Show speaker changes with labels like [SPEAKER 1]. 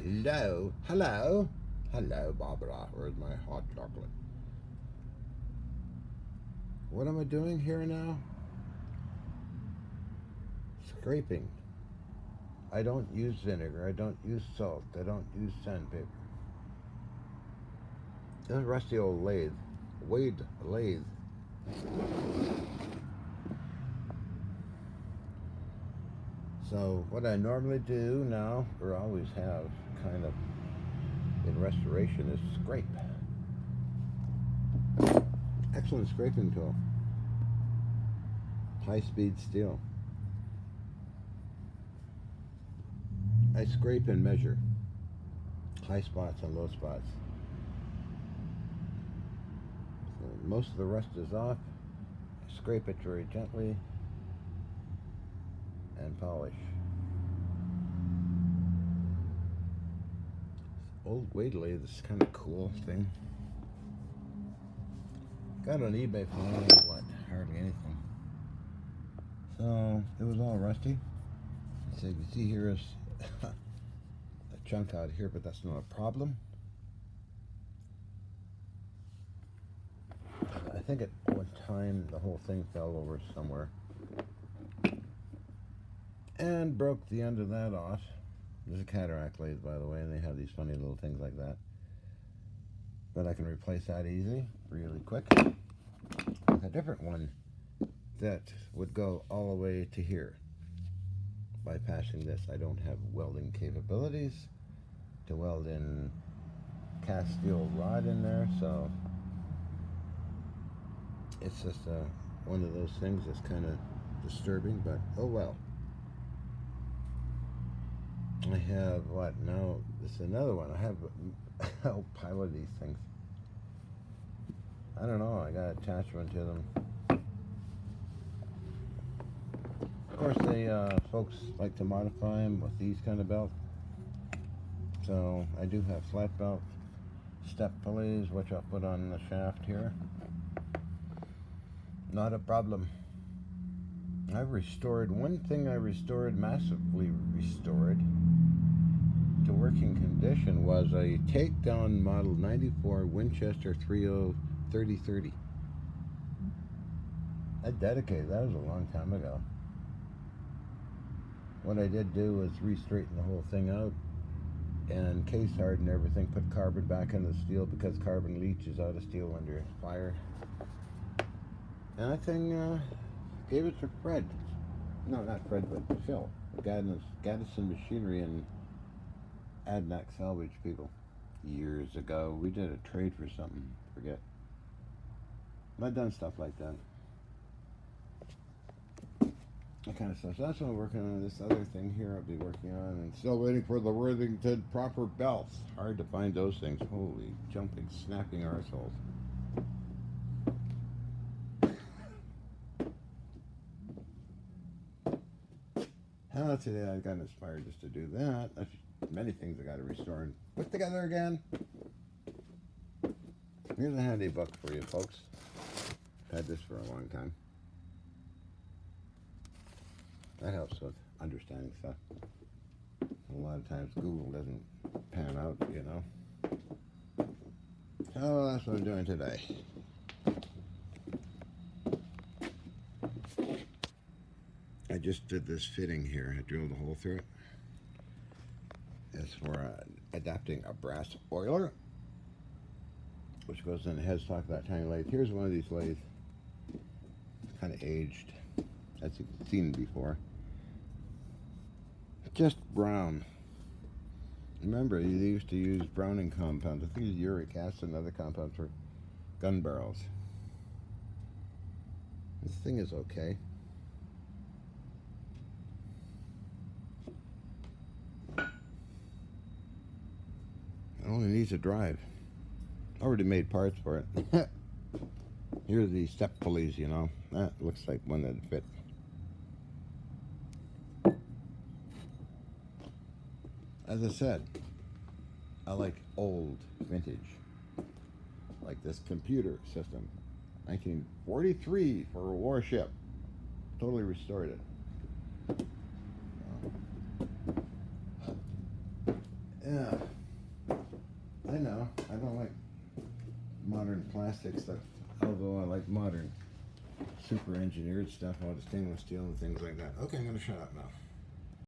[SPEAKER 1] Hello, hello, hello, Barbara. Where's my hot chocolate? What am I doing here now? Scraping. I don't use vinegar. I don't use salt. I don't use sandpaper. This rusty old lathe. Wade lathe. So what I normally do now, or always have, kind of in restoration, is scrape. Excellent scraping tool. High-speed steel. I scrape and measure high spots and low spots. So most of the rust is off. Scrape it very gently and polish. Old weight lathe, this kind of cool thing. Got it on eBay for only hardly anything. So it was all rusty. So you can see here is a chunk out here, but that's not a problem. I think at one time the whole thing fell over somewhere and broke the end of that off. There's a cataract lathe, by the way, and they have these funny little things like that. But I can replace that easy, really quick, with a different one that would go all the way to here. Bypassing this, I don't have welding capabilities to weld in cast steel rod in there, so it's just one of those things that's kind of disturbing, but oh well. I have what now? This is another one. I have a whole pile of these things. I don't know. I got an attachment to them. Of course, they folks like to modify them with these kind of belts. So I do have flat belt step pulleys, which I'll put on the shaft here. Not a problem. I've restored, one thing I restored, massively restored to working condition, was a takedown model 94 Winchester 3030. I dedicated, that was a long time ago. What I did do was re-straighten the whole thing out and case harden everything, put carbon back in the steel because carbon leaches out of steel under fire. And that thing gave it to Fred. No, not Fred, but Phil. Gaddison Machinery and Adnac Salvage people. Years ago, we did a trade for something. Forget. I've done stuff like that. That kind of stuff. So that's what I'm working on. This other thing here I'll be working on. And still waiting for the Worthington proper belts. Hard to find those things. Holy jumping, snapping arseholes. Today I got inspired just to do that. There's many things I got to restore and put together again. Here's a handy book for you folks. I've had this for a long time. That helps with understanding stuff. A lot of times Google doesn't pan out, you know. So that's what I'm doing today. I just did this fitting here. I drilled a hole through it. It's for adapting a brass oiler, which goes in the headstock of that tiny lathe. Here's one of these lathes. It's kind of aged, as you've seen before. Just brown. Remember, they used to use browning compounds. I think it's uric acid and other compounds for gun barrels. This thing is okay. It only needs a drive. Already made parts for it. Here's the step pulleys, you know. That looks like one that'd fit. As I said, I like old vintage. Like this computer system. 1943 for a warship. Totally restored it. Yeah, I know. I don't like modern plastic stuff, although I like modern super engineered stuff out of stainless steel and things like that. Okay, I'm going to shut up now.